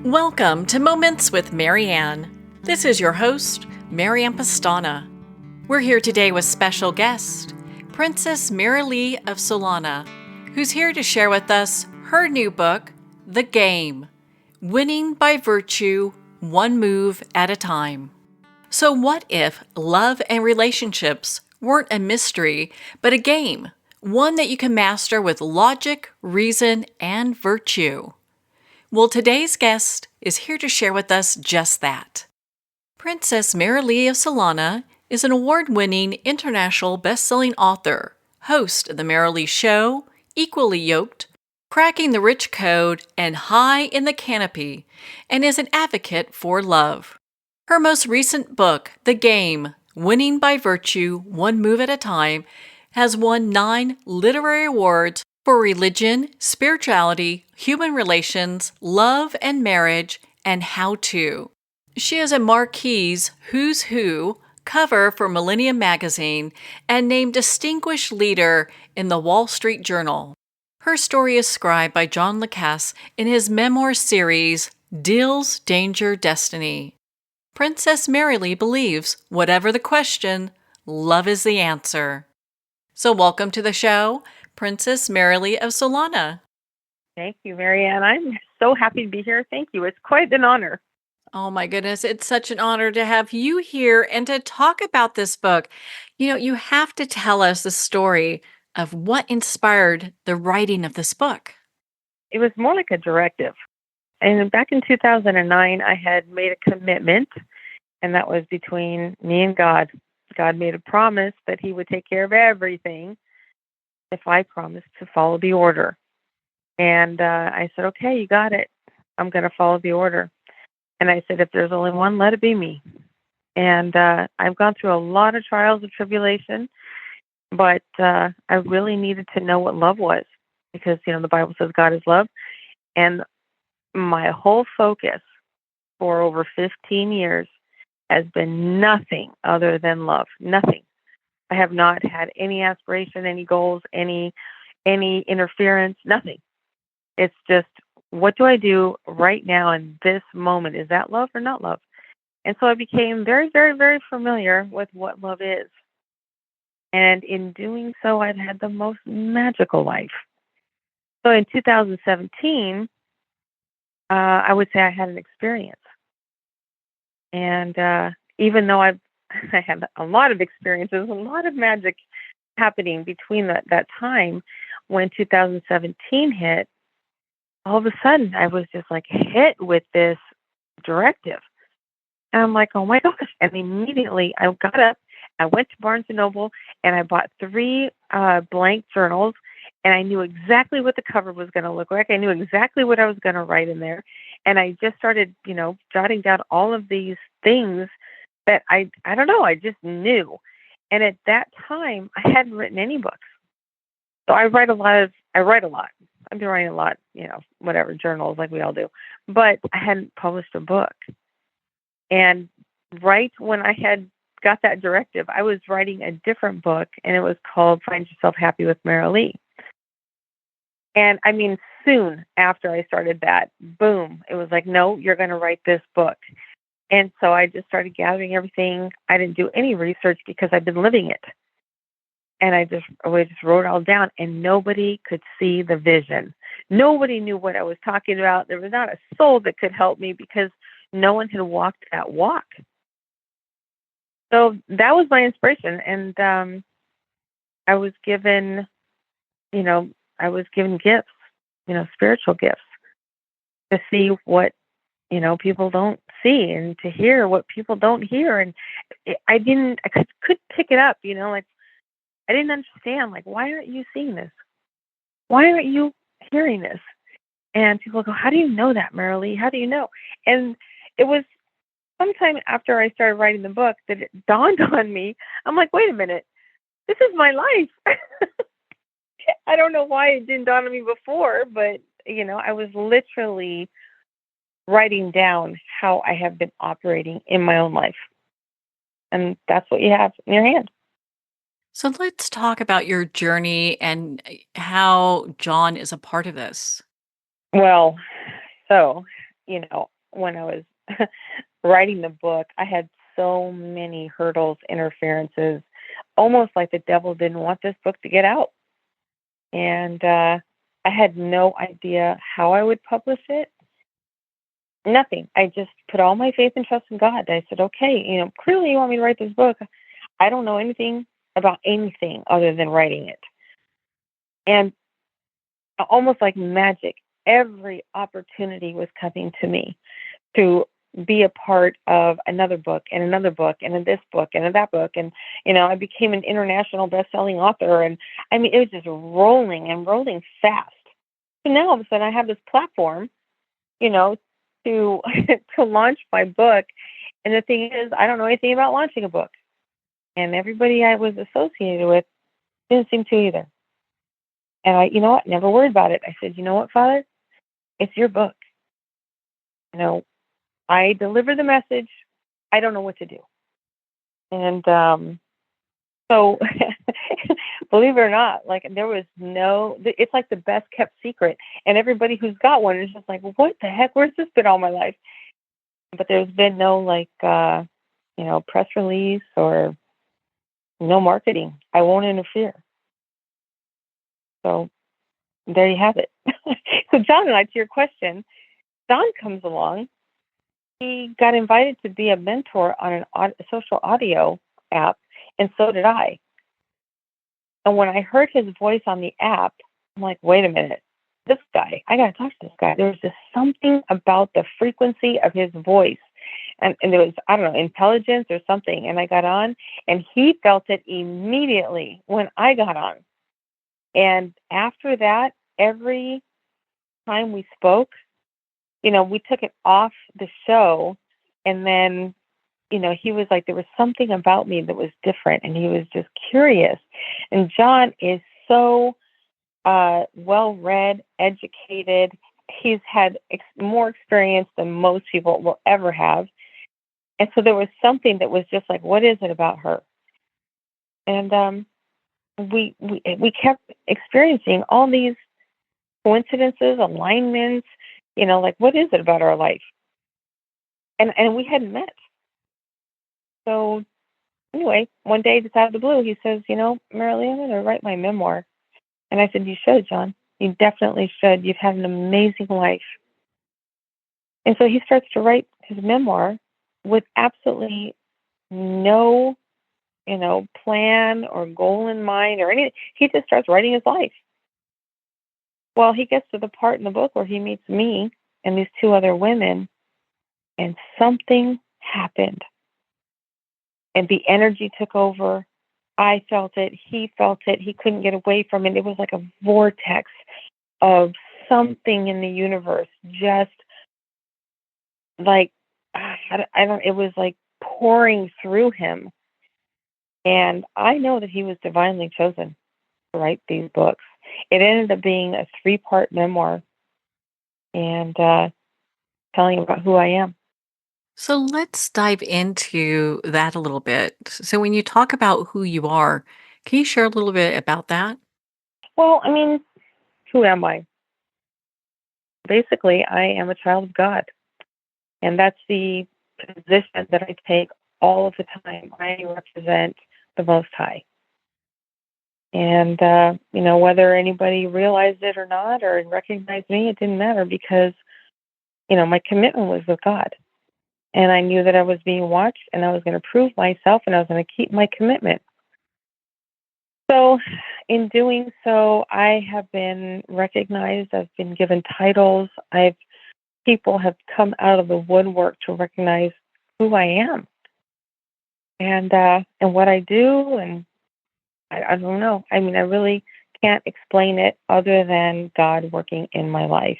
Welcome to Moments with Marianne. This is your host, Marianne Pastana. We're here today with special guest, Princess Merrilee of Solana, who's here to share with us her new book, The Game, Winning by Virtue, One Move at a Time. So what if love and relationships weren't a mystery, but a game, one that you can master with logic, reason, and virtue? Well, today's guest is here to share with us just that. Princess Merrilee of Solana is an award-winning international best-selling author, host of The Merrilee Show, Equally Yoked, Cracking the Rich Code, and High in the Canopy, and is an advocate for love. Her most recent book, The Game, Winning by Virtue, One Move at a Time, has won 9 literary awards for religion, spirituality, human relations, love and marriage, and how to. She is a marquee Who's Who cover for Millennium magazine and named Distinguished Leader in the Wall Street Journal. Her story is scribed by John Lacasse in his memoir series, Deals, Danger, Destiny. Princess Merrilee believes, whatever the question, love is the answer. So welcome to the show, Princess Merrilee of Solana. Thank you, Marianne. I'm so happy to be here. Thank you. It's quite an honor. Oh my goodness, it's such an honor to have you here and to talk about this book. You have to tell us the story of what inspired the writing of this book. It was more like a directive. And back in 2009, I had made a commitment, and that was between me and God. God made a promise that He would take care of everything if I promised to follow the order. And I said, okay, you got it. I'm going to follow the order. And I said, if there's only one, let it be me. And I've gone through a lot of trials and tribulation, but I really needed to know what love was because, the Bible says God is love. And my whole focus for over 15 years has been nothing other than love. Nothing. I have not had any aspiration, any goals, any interference, nothing. It's just, what do I do right now in this moment? Is that love or not love? And so I became very, very, very familiar with what love is. And in doing so, I've had the most magical life. So in 2017, I would say I had an experience. And even though I had a lot of experiences, a lot of magic happening between that time, when 2017 hit, all of a sudden I was just like hit with this directive. And I'm like, oh my gosh. And immediately I got up, I went to Barnes & Noble, and I bought 3 blank journals, and I knew exactly what the cover was going to look like. I knew exactly what I was going to write in there. And I just started, jotting down all of these things that I don't know, I just knew. And at that time, I hadn't written any books. So I write a lot. I've been writing a lot, whatever, journals like we all do. But I hadn't published a book. And right when I had got that directive, I was writing a different book, and it was called Find Yourself Happy with Marilee. And I mean, soon after I started that, boom, it was like, no, you're going to write this book. And so I just started gathering everything. I didn't do any research because I've been living it. And I just wrote it all down, and nobody could see the vision. Nobody knew what I was talking about. There was not a soul that could help me because no one had walked that walk. So that was my inspiration. And I was given, gifts, spiritual gifts to see what, people don't see, and to hear what people don't hear. And I could pick it up, like, I didn't understand, like, why aren't you seeing this? Why aren't you hearing this? And people go, how do you know that, Marilee? How do you know? And it was sometime after I started writing the book that it dawned on me. I'm like, wait a minute, this is my life. I don't know why it didn't dawn on me before, but, I was literally writing down how I have been operating in my own life. And that's what you have in your hand. So let's talk about your journey and how John is a part of this. Well, so, when I was writing the book, I had so many hurdles, interferences, almost like the devil didn't want this book to get out. And I had no idea how I would publish it. Nothing. I just put all my faith and trust in God. I said, okay, clearly you want me to write this book. I don't know anything about anything other than writing it. And almost like magic, every opportunity was coming to me to be a part of another book and another book and this book and that book. And, I became an international best-selling author. And I mean, it was just rolling and rolling fast. So now all of a sudden I have this platform, to to launch my book. And the thing is, I don't know anything about launching a book. And everybody I was associated with didn't seem to either. And I, never worried about it. I said, you know what, Father? It's your book. I deliver the message. I don't know what to do. And so, believe it or not, like there was it's like the best kept secret. And everybody who's got one is just like, what the heck? Where's this been all my life? But there's been no press release or no marketing. I won't interfere. So there you have it. So John and I, to your question, Don comes along. He got invited to be a mentor on a social audio app, and so did I. And when I heard his voice on the app, I'm like, wait a minute, this guy, I got to talk to this guy. There was just something about the frequency of his voice. And there was, I don't know, intelligence or something. And I got on, and he felt it immediately when I got on. And after that, every time we spoke, we took it off the show, and then, he was like, there was something about me that was different, and he was just curious. And John is so well-read, educated. He's had more experience than most people will ever have. And so there was something that was just like, what is it about her? And we kept experiencing all these coincidences, alignments, like, what is it about our life? And we hadn't met. So anyway, one day, just out of the blue, he says, Marilee, I'm going to write my memoir. And I said, you should, John. You definitely should. You've had an amazing life. And so he starts to write his memoir with absolutely no, plan or goal in mind or anything. He just starts writing his life. Well, he gets to the part in the book where he meets me and these two other women, and something happened. And the energy took over. I felt it. He felt it. He couldn't get away from it. It was like a vortex of something in the universe, just like, it was like pouring through him. And I know that he was divinely chosen to write these books. It ended up being a 3-part memoir, and telling about who I am. So let's dive into that a little bit. So when you talk about who you are, can you share a little bit about that? Well, I mean, who am I? Basically, I am a child of God. And that's the position that I take all of the time. I represent the Most High. And, whether anybody realized it or not or recognized me, it didn't matter because, my commitment was with God. And I knew that I was being watched, and I was going to prove myself, and I was going to keep my commitment. So in doing so, I have been recognized. I've been given titles. People have come out of the woodwork to recognize who I am and what I do. And I don't know. I mean, I really can't explain it other than God working in my life.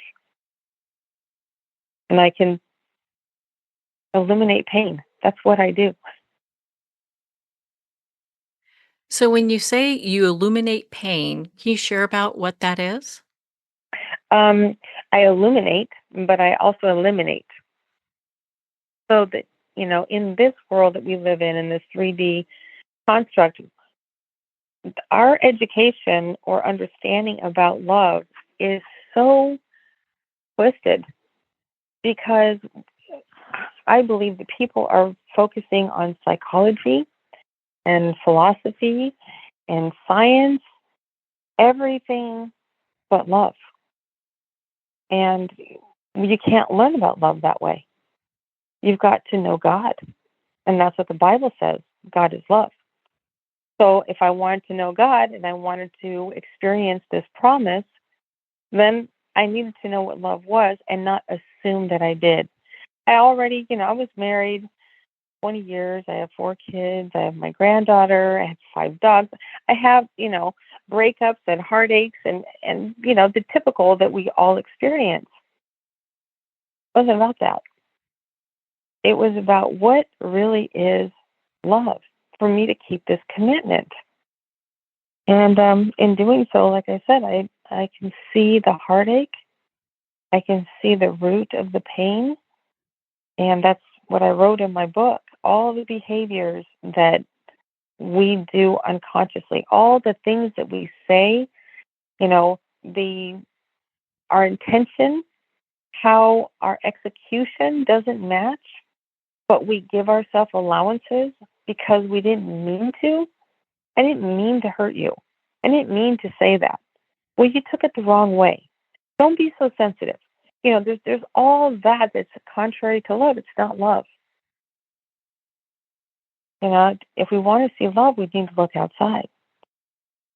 And I can eliminate pain. That's what I do. So when you say you illuminate pain, can you share about what that is? I illuminate, but I also eliminate. So that, in this world that we live in this 3D construct, our education or understanding about love is so twisted because I believe that people are focusing on psychology and philosophy and science, everything but love. And you can't learn about love that way. You've got to know God. And that's what the Bible says. God is love. So if I wanted to know God and I wanted to experience this promise, then I needed to know what love was and not assume that I did. I already, I was married 20 years. I have 4 kids. I have my granddaughter. I have 5 dogs. I have, breakups and heartaches and the typical that we all experience. It wasn't about that. It was about what really is love for me to keep this commitment. And in doing so, like I said, I can see the heartache. I can see the root of the pain. And that's what I wrote in my book. All the behaviors that we do unconsciously, all the things that we say, our intention, how our execution doesn't match, but we give ourselves allowances because we didn't mean to. I didn't mean to hurt you. I didn't mean to say that. Well, you took it the wrong way. Don't be so sensitive. There's all that that's contrary to love. It's not love. If we want to see love, we need to look outside.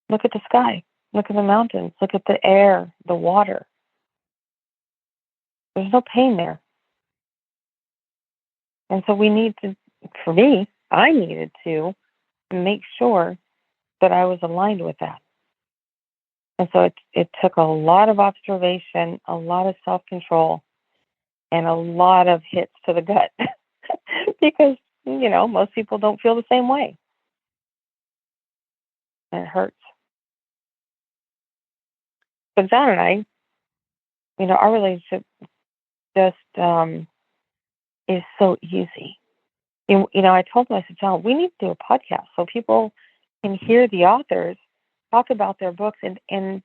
Look at the sky. Look at the mountains. Look at the air, the water. There's no pain there. And so I needed to make sure that I was aligned with that. And so it took a lot of observation, a lot of self-control, and a lot of hits to the gut because, most people don't feel the same way. And it hurts. But John and I, our relationship just is so easy. I told him, I said, John, we need to do a podcast so people can hear the authors talk about their books and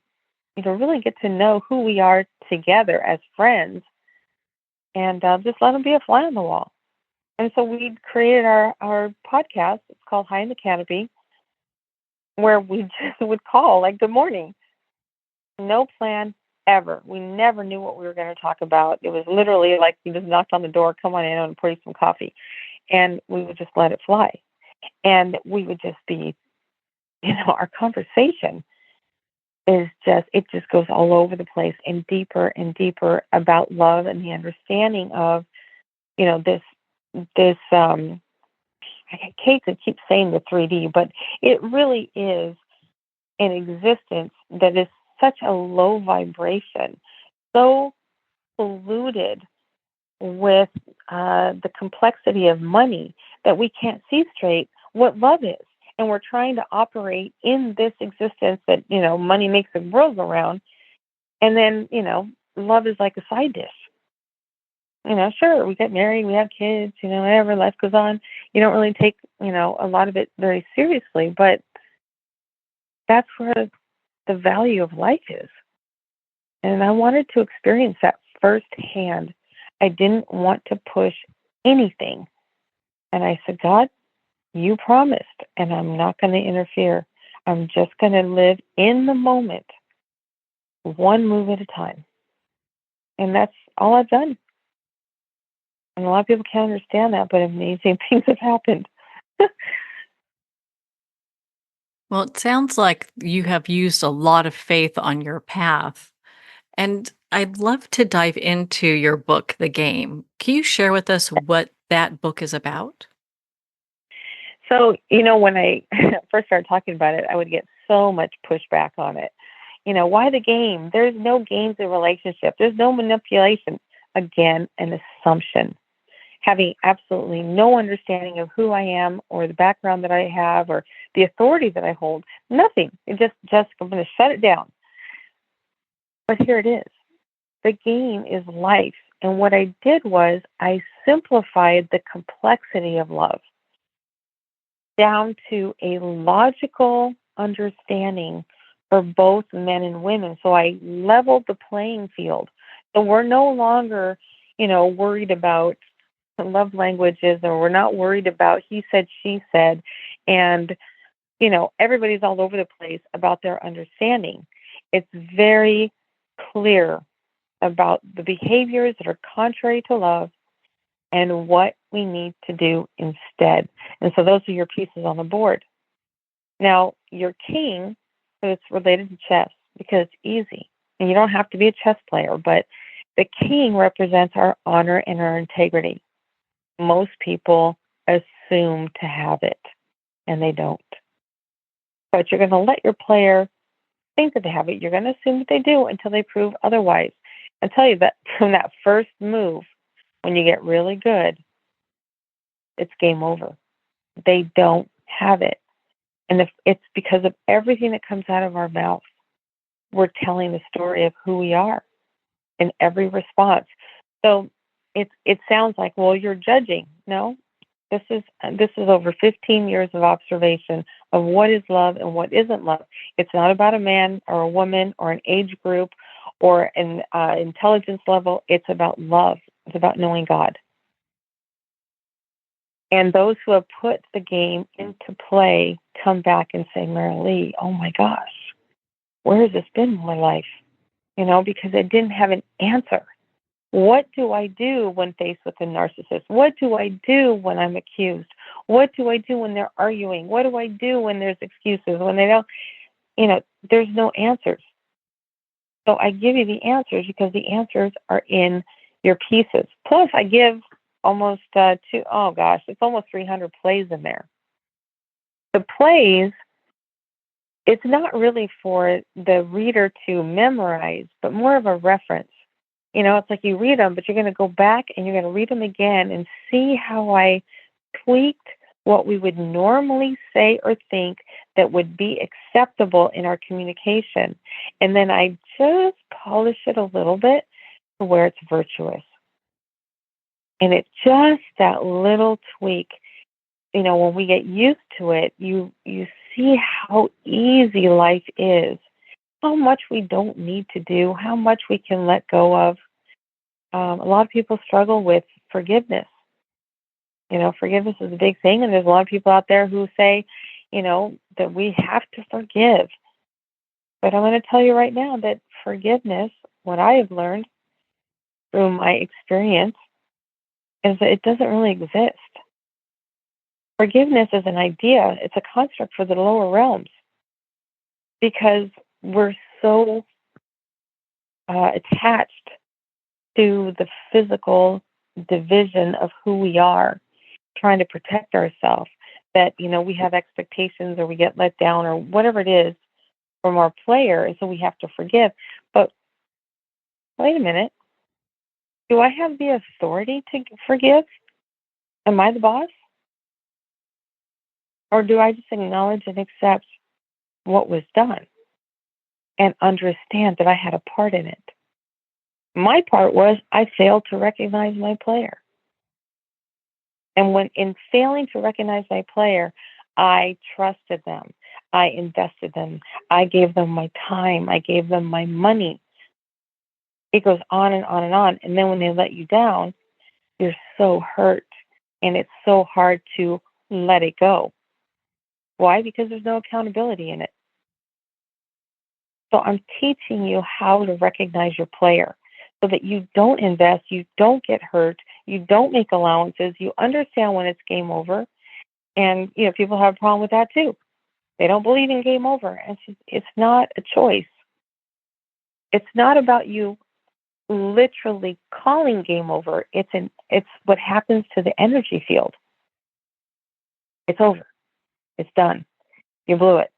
really get to know who we are together as friends and just let them be a fly on the wall. And so we created our podcast. It's called High in the Canopy, where we just would call like good morning. No plan ever. We never knew what we were going to talk about. It was literally like you just knocked on the door, come on in and pour you some coffee. And we would just let it fly. And we would just be, our conversation it just goes all over the place and deeper about love and the understanding of, this, I hate to keep saying the 3D, but it really is an existence that is such a low vibration, so polluted with the complexity of money that we can't see straight what love is. And we're trying to operate in this existence that, money makes the world go round. And then, love is like a side dish. Sure, we get married, we have kids, whatever, life goes on. You don't really take, a lot of it very seriously, but that's where the value of life is. And I wanted to experience that firsthand. I didn't want to push anything. And I said, God, you promised, and I'm not going to interfere. I'm just going to live in the moment, one move at a time. And that's all I've done. And a lot of people can't understand that, but amazing things have happened. Well, it sounds like you have used a lot of faith on your path. And I'd love to dive into your book, The Game. Can you share with us what that book is about? So, when I first started talking about it, I would get so much pushback on it. Why the game? There's no games in relationship. There's no manipulation. Again, an assumption. Having absolutely no understanding of who I am or the background that I have or the authority that I hold. Nothing. It just I'm going to shut it down. But here it is. The game is life. And what I did was I simplified the complexity of love down to a logical understanding for both men and women. So I leveled the playing field. So we're no longer, worried about, love languages, or we're not worried about he said, she said, and everybody's all over the place about their understanding. It's very clear about the behaviors that are contrary to love and what we need to do instead. And so those are your pieces on the board. Now, your king, so it's related to chess because it's easy. And you don't have to be a chess player, but the king represents our honor and our integrity. Most people assume to have it, and they don't. But you're going to let your player think that they have it. You're going to assume that they do until they prove otherwise. I tell you that from that first move, when you get really good, it's game over. They don't have it. And if it's because of everything that comes out of our mouth. We're telling the story of who we are in every response. So it sounds like, well, you're judging. No, this is over 15 years of observation of what is love and what isn't love. It's not about a man or a woman or an age group or an intelligence level. It's about love. It's about knowing God. And those who have put the game into play come back and say, Marilee, oh my gosh, where has this been in my life? Because I didn't have an answer. What do I do when faced with a narcissist? What do I do when I'm accused? What do I do when they're arguing? What do I do when there's excuses? When they don't, there's no answers. So I give you the answers because the answers are in your pieces. Plus, I give almost it's almost 300 plays in there. The plays, it's not really for the reader to memorize, but more of a reference. It's like you read them, but you're going to go back and you're going to read them again and see how I tweaked what we would normally say or think that would be acceptable in our communication. And then I just polish it a little bit to where it's virtuous. And it's just that little tweak. When we get used to it, you see how easy life is, how much we don't need to do, how much we can let go of. A lot of people struggle with forgiveness. Forgiveness is a big thing, and there's a lot of people out there who say, that we have to forgive. But I'm going to tell you right now that forgiveness, what I have learned through my experience, is that it doesn't really exist. Forgiveness is an idea. It's a construct for the lower realms because we're so attached to the physical division of who we are, trying to protect ourselves, that, we have expectations or we get let down or whatever it is from our player, and so we have to forgive. But wait a minute. Do I have the authority to forgive? Am I the boss? Or do I just acknowledge and accept what was done and understand that I had a part in it? My part was I failed to recognize my player. And when in failing to recognize my player, I trusted them. I invested them. I gave them my time. I gave them my money. It goes on and on and on. And then when they let you down, you're so hurt. And it's so hard to let it go. Why? Because there's no accountability in it. So I'm teaching you how to recognize your player so that you don't invest, you don't get hurt, you don't make allowances, you understand when it's game over. And, people have a problem with that too. They don't believe in game over. And it's not a choice. It's not about you literally calling game over. It's what happens to the energy field. It's over. It's done. You blew it.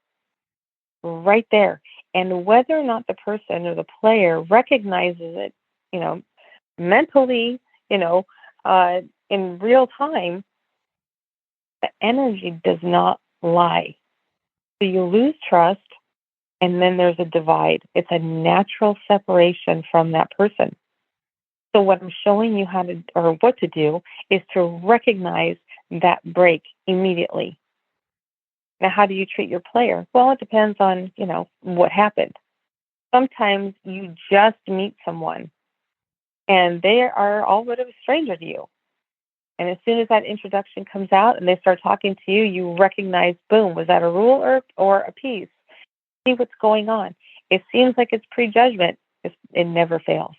Right there. And whether or not the person or the player recognizes it, mentally, in real time, the energy does not lie. So you lose trust, and then there's a divide. It's a natural separation from that person. So what I'm showing you how to, or what to do, is to recognize that break immediately. Now, how do you treat your player? Well, it depends on, what happened. Sometimes you just meet someone and they are all but a stranger to you. And as soon as that introduction comes out and they start talking to you, you recognize, boom, was that a rule or a piece? See what's going on. It seems like it's prejudgment. It never fails.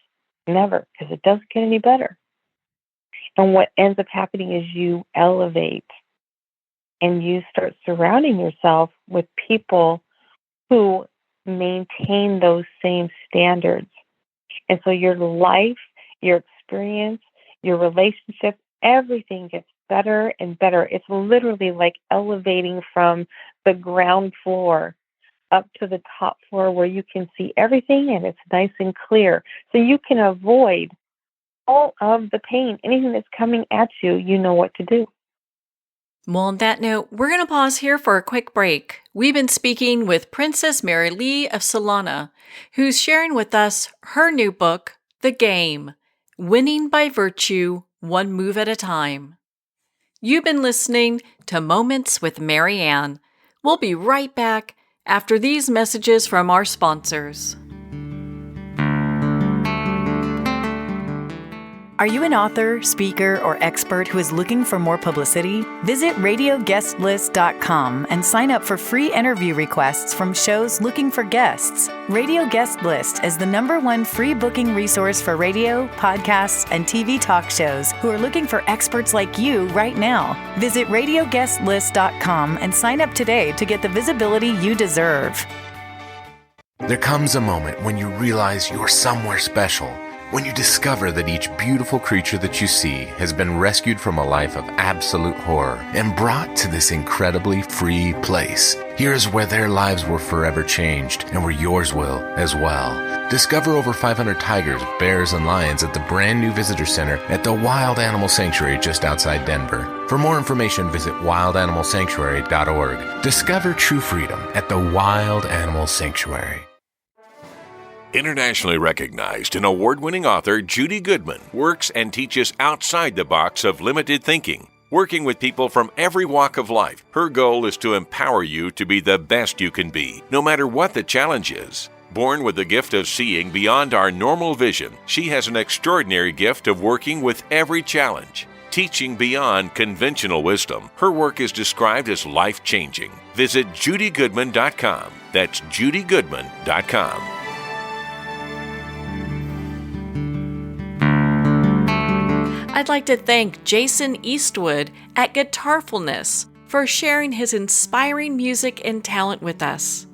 Never, because it doesn't get any better. And what ends up happening is you elevate and you start surrounding yourself with people who maintain those same standards. And so your life, your experience, your relationship, everything gets better and better. It's literally like elevating from the ground floor up to the top floor where you can see everything and it's nice and clear. So you can avoid all of the pain. Anything that's coming at you, you know what to do. Well, on that note, we're going to pause here for a quick break. We've been speaking with Princess Merrilee of Solana, who's sharing with us her new book, The Game, Winning by Virtue, One Move at a Time. You've been listening to Moments with Marianne. We'll be right back after these messages from our sponsors. Are you an author, speaker, or expert who is looking for more publicity? Visit radioguestlist.com and sign up for free interview requests from shows looking for guests. Radio Guest List is the #1 free booking resource for radio, podcasts, and TV talk shows who are looking for experts like you right now. Visit radioguestlist.com and sign up today to get the visibility you deserve. There comes a moment when you realize you're somewhere special. When you discover that each beautiful creature that you see has been rescued from a life of absolute horror and brought to this incredibly free place. Here's where their lives were forever changed and where yours will as well. Discover over 500 tigers, bears, and lions at the brand new visitor center at the Wild Animal Sanctuary just outside Denver. For more information, visit wildanimalsanctuary.org. Discover true freedom at the Wild Animal Sanctuary. Internationally recognized and award-winning author Judy Goodman works and teaches outside the box of limited thinking. Working with people from every walk of life, her goal is to empower you to be the best you can be, no matter what the challenge is. Born with the gift of seeing beyond our normal vision, she has an extraordinary gift of working with every challenge. Teaching beyond conventional wisdom, her work is described as life-changing. Visit judygoodman.com. That's judygoodman.com. I'd like to thank Jason Eastwood at Guitarfulness for sharing his inspiring music and talent with us.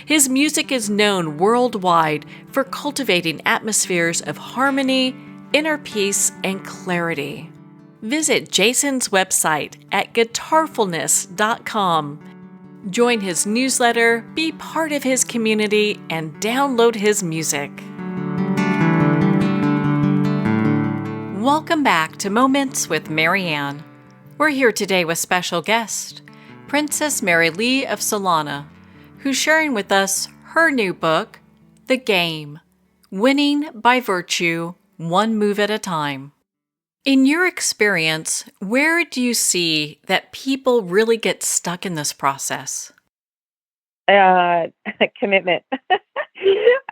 His music is known worldwide for cultivating atmospheres of harmony, inner peace, and clarity. Visit Jason's website at guitarfulness.com. Join his newsletter, be part of his community, and download his music. Welcome back to Moments with Marianne. We're here today with special guest, Princess Merrilee of Solana, who's sharing with us her new book, The Game, Winning by Virtue, One Move at a Time. In your experience, where do you see that people really get stuck in this process? Commitment.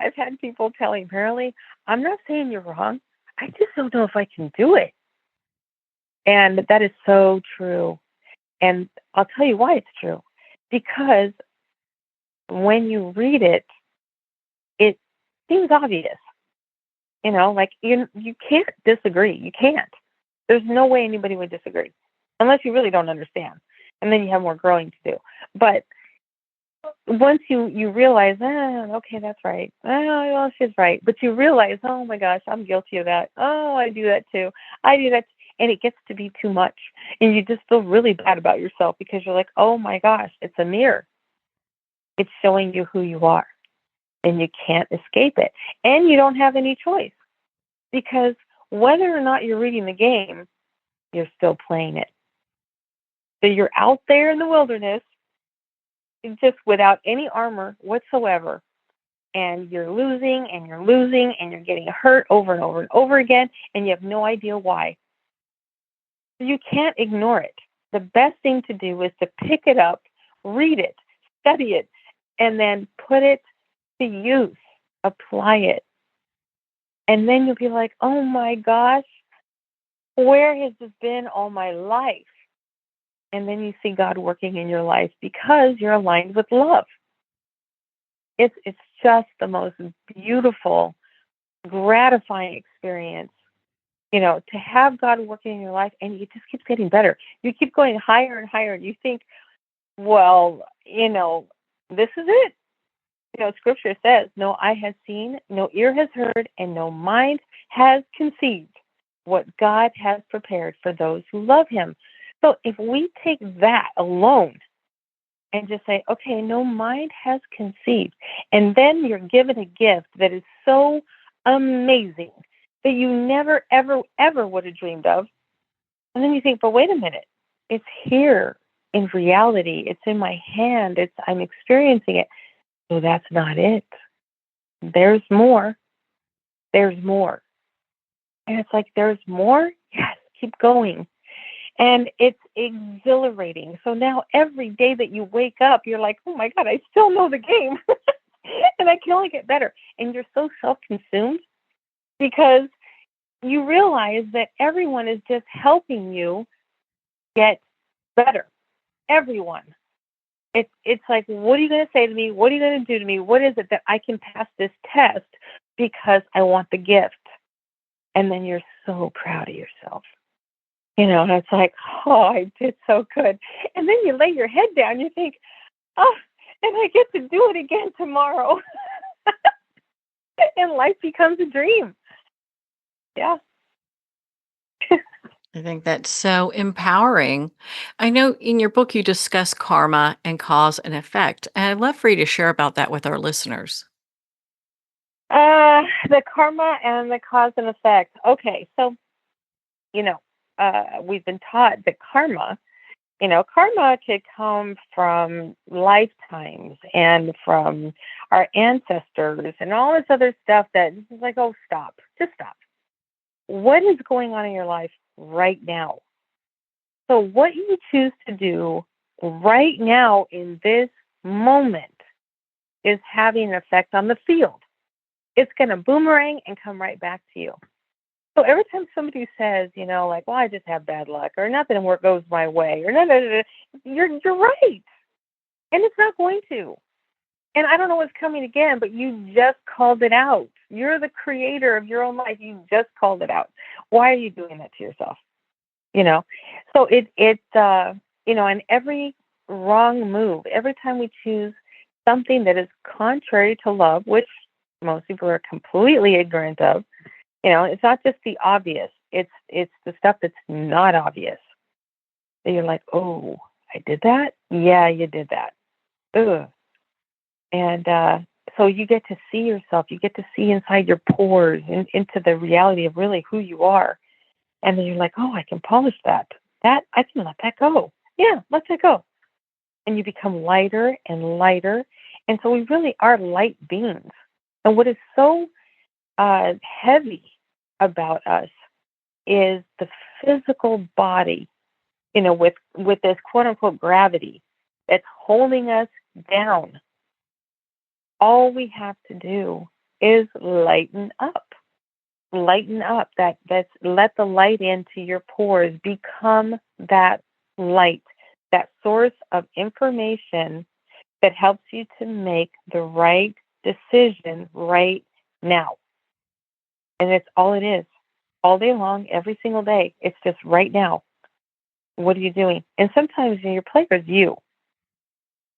I've had people telling Merrilee, I'm not saying you're wrong. I just don't know if I can do it. And that is so true. And I'll tell you why it's true. Because when you read it, it seems obvious. You know, like you can't disagree. You can't. There's no way anybody would disagree. Unless you really don't understand. And then you have more growing to do. But once you realize, okay, that's right. Oh, well, she's right. But you realize, oh my gosh, I'm guilty of that. Oh, I do that too. I do that. And it gets to be too much. And you just feel really bad about yourself because you're like, oh my gosh, it's a mirror. It's showing you who you are. And you can't escape it. And you don't have any choice. Because whether or not you're reading the game, you're still playing it. So you're out there in the wilderness, just without any armor whatsoever, and you're losing and you're losing and you're getting hurt over and over and over again, and you have no idea why. You can't ignore it. The best thing to do is to pick it up, read it, study it, and then put it to use, apply it. And then you'll be like, oh my gosh, where has this been all my life? And then you see God working in your life because you're aligned with love. It's just the most beautiful, gratifying experience, to have God working in your life, and it just keeps getting better. You keep going higher and higher, and you think, well, this is it. Scripture says, no eye has seen, no ear has heard, and no mind has conceived what God has prepared for those who love him. So if we take that alone and just say, okay, no mind has conceived, and then you're given a gift that is so amazing that you never, ever, ever would have dreamed of. And then you think, but wait a minute, it's here in reality. It's in my hand. I'm experiencing it. So that's not it. There's more. There's more. And it's like, there's more? Yes, keep going. And it's exhilarating. So now every day that you wake up, you're like, oh my God, I still know the game. And I can only get better. And you're so self-consumed because you realize that everyone is just helping you get better. Everyone. It's like, what are you going to say to me? What are you going to do to me? What is it that I can pass this test because I want the gift? And then you're so proud of yourself. And it's like, oh, I did so good. And then you lay your head down, you think, oh, and I get to do it again tomorrow. And life becomes a dream. Yeah. I think that's so empowering. I know in your book you discuss karma and cause and effect, and I'd love for you to share about that with our listeners. The karma and the cause and effect. Okay, so, we've been taught that karma could come from lifetimes and from our ancestors and all this other stuff that is like, oh, stop. Just stop. What is going on in your life right now? So what you choose to do right now in this moment is having an effect on the field. It's going to boomerang and come right back to you. So every time somebody says, like, well, I just have bad luck, or nothing goes my way, or no, you're right. And it's not going to. And I don't know what's coming again, but you just called it out. You're the creator of your own life. You just called it out. Why are you doing that to yourself? So and every wrong move, every time we choose something that is contrary to love, which most people are completely ignorant of, it's not just the obvious. It's the stuff that's not obvious. That you're like, oh, I did that? Yeah, you did that. Ugh. And so you get to see yourself. You get to see inside your pores into the reality of really who you are. And then you're like, oh, I can polish that. That, I can let that go. Yeah, let that go. And you become lighter and lighter. And so we really are light beings. And what is so heavy about us is the physical body, with this quote unquote gravity that's holding us down. All we have to do is lighten up. Lighten up. That's let the light into your pores. Become that light, that source of information that helps you to make the right decision right now. And it's all it is. All day long, every single day. It's just right now. What are you doing? And sometimes your player is you.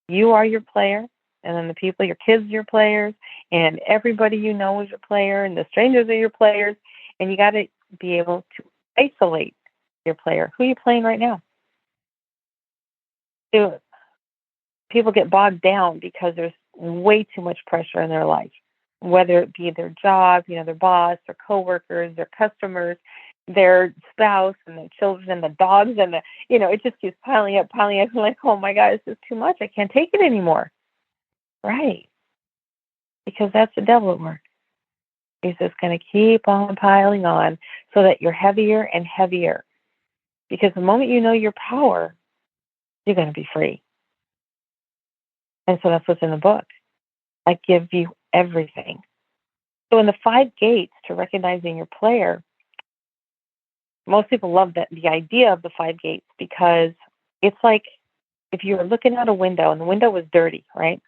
You are your player, and then the people, your kids are your players, and everybody you know is your player, and the strangers are your players, and you got to be able to isolate your player. Who are you playing right now? People get bogged down because there's way too much pressure in their life, whether it be their job, their boss, their coworkers, their customers, their spouse, and their children, and the dogs, and it just keeps piling up. Like, oh my God, this is too much. I can't take it anymore. Right. Because that's the devil at work. He's just going to keep on piling on so that you're heavier and heavier. Because the moment you know your power, you're going to be free. And so that's what's in the book. I give you everything. So in the 5 gates to recognizing your player, Most people love the idea of the 5 gates because it's like if you were looking out a window and the window was dirty, right?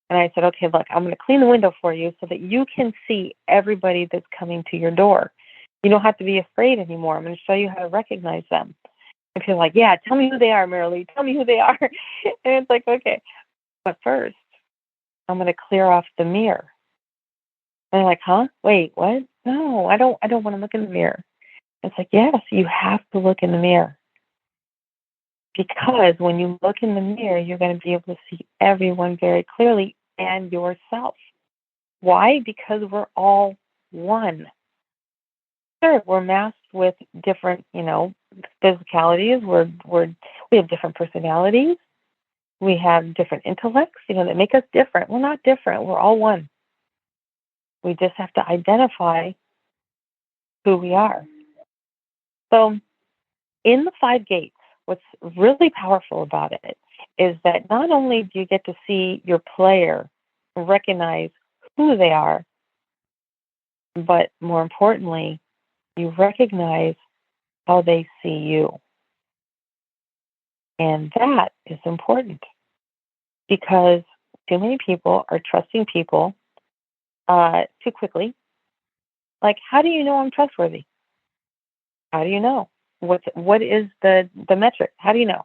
And I said, okay, look, I'm going to clean the window for you so that you can see everybody that's coming to your door. You don't have to be afraid anymore. I'm going to show you how to recognize them. And people are like, yeah, tell me who they are, Marilee. Tell me who they are. And it's like, okay. But first, I'm going to clear off the mirror. And they're like, huh? Wait, what? No, I don't want to look in the mirror. It's like, yes, you have to look in the mirror. Because when you look in the mirror, you're going to be able to see everyone very clearly and yourself. Why? Because we're all one. Sure, we're masked with different, physicalities. We have different personalities. We have different intellects, that make us different. We're not different. We're all one. We just have to identify who we are. So in the 5 gates, what's really powerful about it is that not only do you get to see your player recognize who they are, but more importantly, you recognize how they see you. And that is important because too many people are trusting people too quickly. Like, how do you know I'm trustworthy? How do you know? What is the metric? How do you know?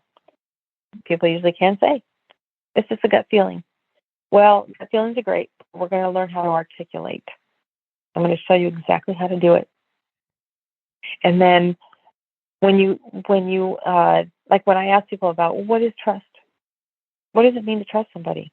People usually can't say. It's just a gut feeling. Well, gut feelings are great. We're going to learn how to articulate. I'm going to show you exactly how to do it. And then when you like when I ask people about what is trust, what does it mean to trust somebody?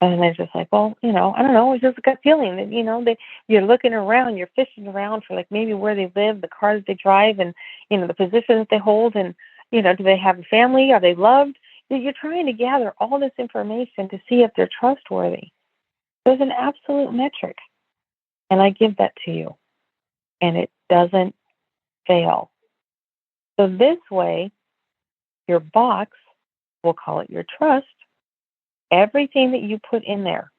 And they're just like, well, I don't know. It's just a gut feeling that, you're looking around, you're fishing around for like maybe where they live, the car that they drive, and, the position that they hold. And, do they have a family? Are they loved? You're trying to gather all this information to see if they're trustworthy. There's an absolute metric. And I give that to you. And it doesn't fail. So this way, your box, we'll call it your trust, everything that you put in there,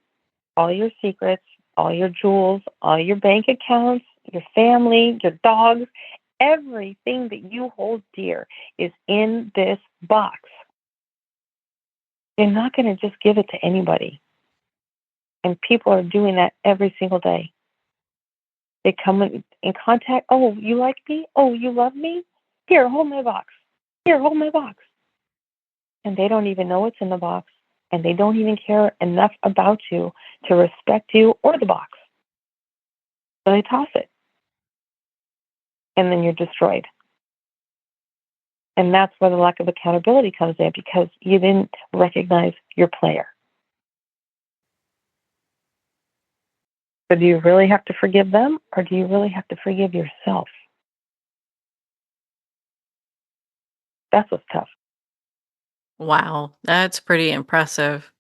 all your secrets, all your jewels, all your bank accounts, your family, your dogs, everything that you hold dear is in this box. You're not going to just give it to anybody. And people are doing that every single day. They come in contact. Oh, you like me? Oh, you love me? Here, hold my box. Here, hold my box. And they don't even know what's in the box. And they don't even care enough about you to respect you or the box. So they toss it. And then you're destroyed. And that's where the lack of accountability comes in, because you didn't recognize your player. So do you really have to forgive them, or do you really have to forgive yourself? That's what's tough. Wow, that's pretty impressive.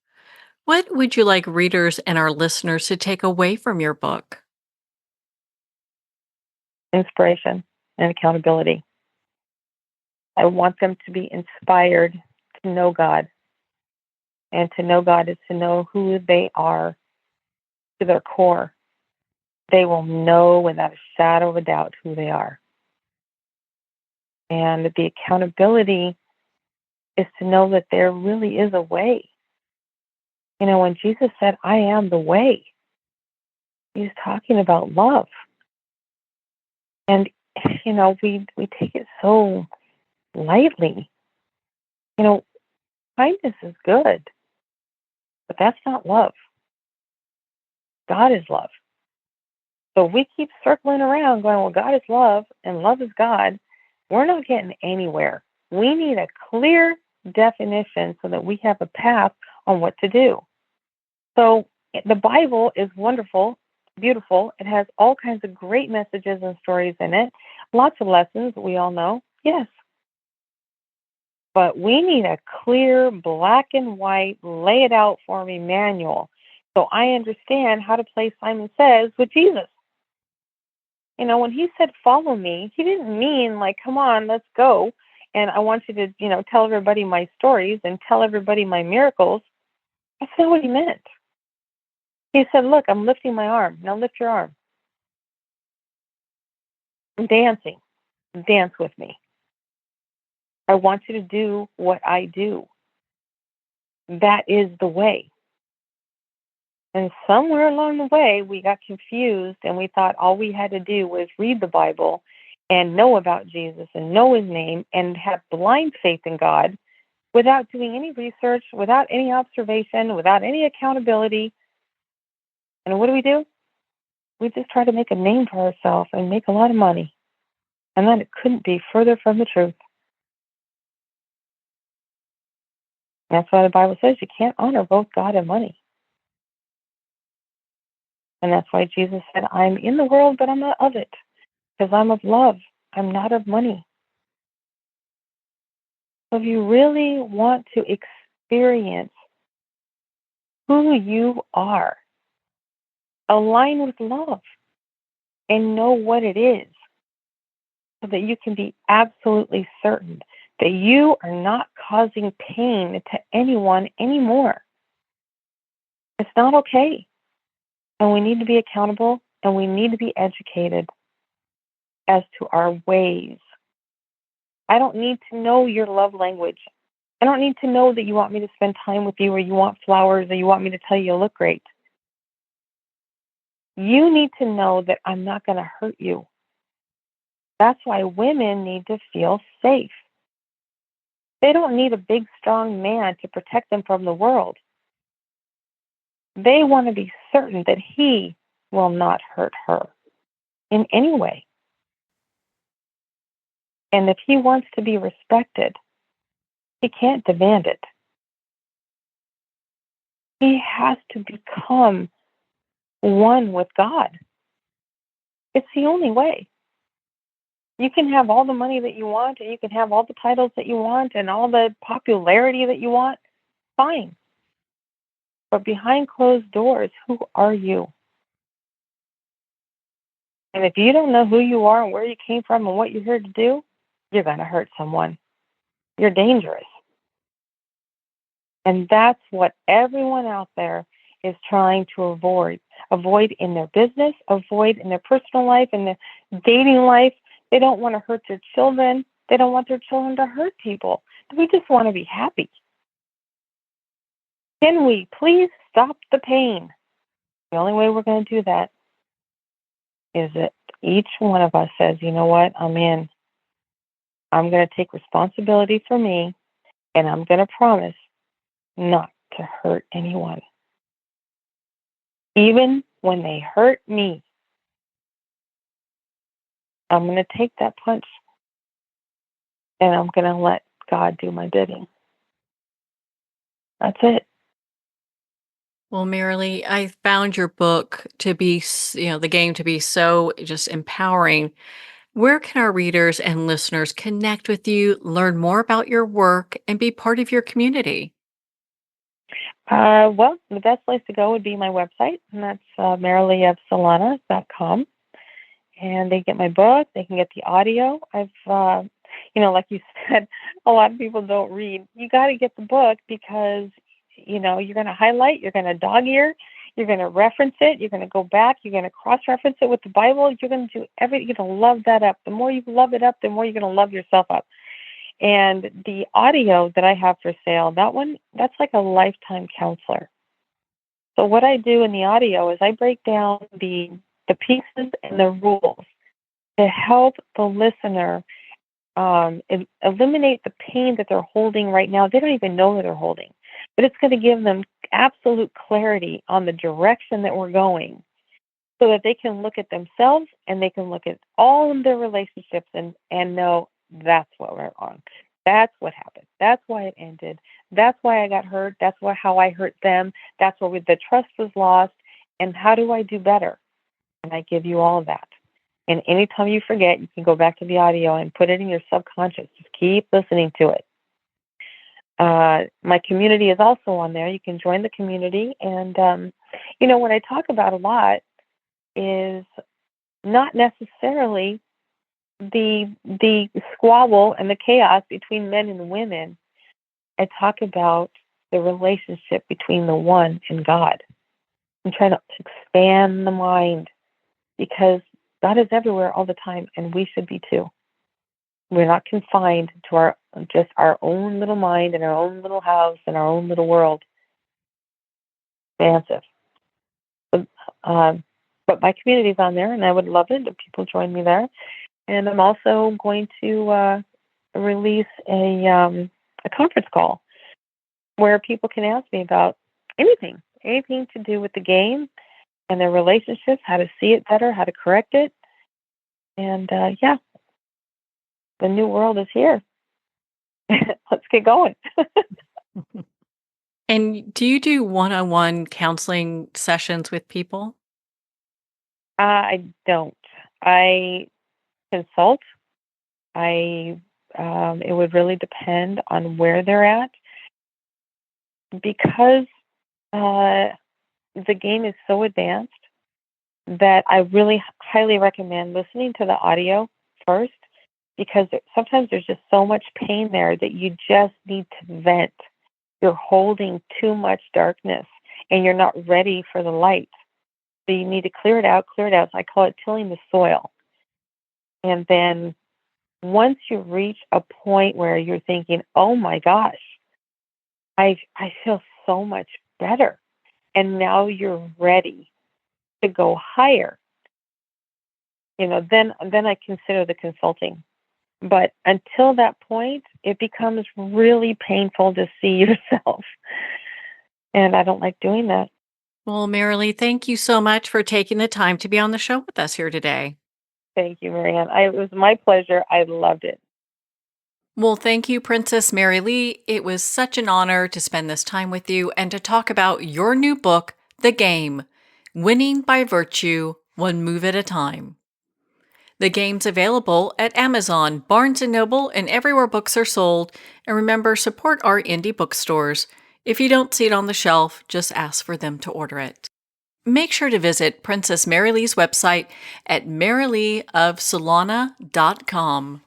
What would you like readers and our listeners to take away from your book? Inspiration and accountability. I want them to be inspired to know God. And to know God is to know who they are to their core. They will know without a shadow of a doubt who they are. And the accountability is to know that there really is a way. When Jesus said, I am the way, he's talking about love. And, we take it so lightly. Kindness is good, but that's not love. God is love. So we keep circling around going, well, God is love and love is God. We're not getting anywhere. We need a clear definition so that we have a path on what to do. So the Bible is wonderful, beautiful. It has all kinds of great messages and stories in it. Lots of lessons, we all know. Yes. But we need a clear, black and white, lay it out for me manual so I understand how to play Simon Says with Jesus. When he said, follow me, he didn't mean like, come on, let's go. And I want you to, tell everybody my stories and tell everybody my miracles. That's not what he meant. He said, look, I'm lifting my arm. Now lift your arm. I'm dancing. dance with me. I want you to do what I do. That is the way. And somewhere along the way, we got confused and we thought all we had to do was read the Bible and know about Jesus and know his name and have blind faith in God without doing any research, without any observation, without any accountability. And what do? We just try to make a name for ourselves and make a lot of money. And then it couldn't be further from the truth. That's why the Bible says you can't honor both God and money. And that's why Jesus said, I'm in the world, but I'm not of it, because I'm of love. I'm not of money. So if you really want to experience who you are, align with love and know what it is so that you can be absolutely certain that you are not causing pain to anyone anymore. It's not okay. And we need to be accountable and we need to be educated as to our ways. I don't need to know your love language. I don't need to know that you want me to spend time with you or you want flowers or you want me to tell you you look great. You need to know that I'm not going to hurt you. That's why women need to feel safe. They don't need a big, strong man to protect them from the world. They want to be certain that he will not hurt her in any way. And if he wants to be respected, he can't demand it. He has to become one with God. It's the only way. You can have all the money that you want, and you can have all the titles that you want, and all the popularity that you want. Fine. But behind closed doors, who are you? And if you don't know who you are and where you came from and what you're here to do, you're going to hurt someone. You're dangerous. And that's what everyone out there is trying to avoid. Avoid in their business, avoid in their personal life, in their dating life. They don't want to hurt their children. They don't want their children to hurt people. We just want to be happy. Can we please stop the pain? The only way we're going to do that is that each one of us says, you know what, I'm in. I'm going to take responsibility for me, and I'm going to promise not to hurt anyone. Even when they hurt me, I'm going to take that punch, and I'm going to let God do my bidding. That's it. Well, Marilee, I found your book to be, the game to be so just empowering. Where can our readers and listeners connect with you, learn more about your work, and be part of your community? Well, the best place to go would be my website, and that's marileeofsolana.com. And they get my book, they can get the audio. I've, like you said, a lot of people don't read. You got to get the book because, you're going to highlight, you're going to dog ear, you're going to reference it, you're going to go back, you're going to cross-reference it with the Bible. You're going to do everything. You're going to love that up. The more you love it up, the more you're going to love yourself up. And the audio that I have for sale, that's like a lifetime counselor. So what I do in the audio is I break down the pieces and the rules to help the listener eliminate the pain that they're holding right now. They don't even know that they're holding, but it's going to give them absolute clarity on the direction that we're going so that they can look at themselves and they can look at all of their relationships and know that's what we're on. That's what happened. That's why it ended. That's why I got hurt. That's how I hurt them. That's where the trust was lost. And how do I do better? And I give you all of that. And anytime you forget, you can go back to the audio and put it in your subconscious. Just keep listening to it. My community is also on there. You can join the community. And, what I talk about a lot is not necessarily the squabble and the chaos between men and women. I talk about the relationship between the one and God. I'm trying to expand the mind because God is everywhere all the time, and we should be too. We're not confined to just our own little mind and our own little house and our own little world. Expansive. But my community's on there, and I would love it if people join me there. And I'm also going to release a conference call where people can ask me about anything to do with the game and their relationships, how to see it better, how to correct it. And the new world is here. Let's get going. And do you do one-on-one counseling sessions with people? I don't. I consult. It would really depend on where they're at, because the game is so advanced that I really highly recommend listening to the audio first, because sometimes there's just so much pain there that you just need to vent. You're holding too much darkness and you're not ready for the light. So you need to clear it out. So I call it tilling the soil. And then once you reach a point where you're thinking, oh my gosh, I feel so much better. And now you're ready to go higher. Then I consider the consulting. But until that point, it becomes really painful to see yourself. And I don't like doing that. Well, Merrilee, thank you so much for taking the time to be on the show with us here today. Thank you, Marianne. It was my pleasure. I loved it. Well, thank you, Princess Merrilee. It was such an honor to spend this time with you and to talk about your new book, The Game, Winning by Virtue, One Move at a Time. The game's available at Amazon, Barnes & Noble, and everywhere books are sold. And remember, support our indie bookstores. If you don't see it on the shelf, just ask for them to order it. Make sure to visit Princess Merrilee's website at marileeofsolana.com.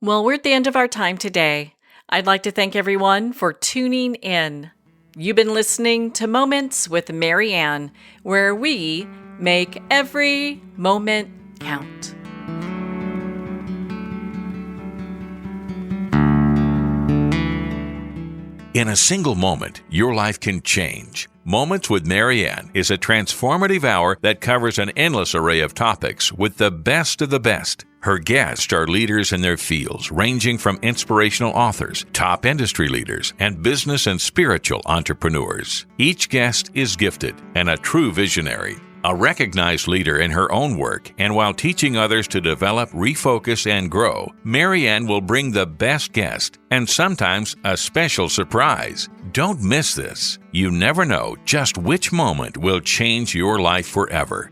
Well, we're at the end of our time today. I'd like to thank everyone for tuning in. You've been listening to Moments with Marianne, where we make every moment count. In a single moment, your life can change. Moments with Marianne is a transformative hour that covers an endless array of topics with the best of the best. Her guests are leaders in their fields, ranging from inspirational authors, top industry leaders, and business and spiritual entrepreneurs. Each guest is gifted and a true visionary, a recognized leader in her own work, and while teaching others to develop, refocus, and grow, Marianne will bring the best guest and sometimes a special surprise. Don't miss this. You never know just which moment will change your life forever.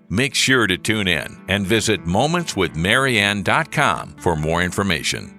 Make sure to tune in and visit momentswithmarianne.com for more information.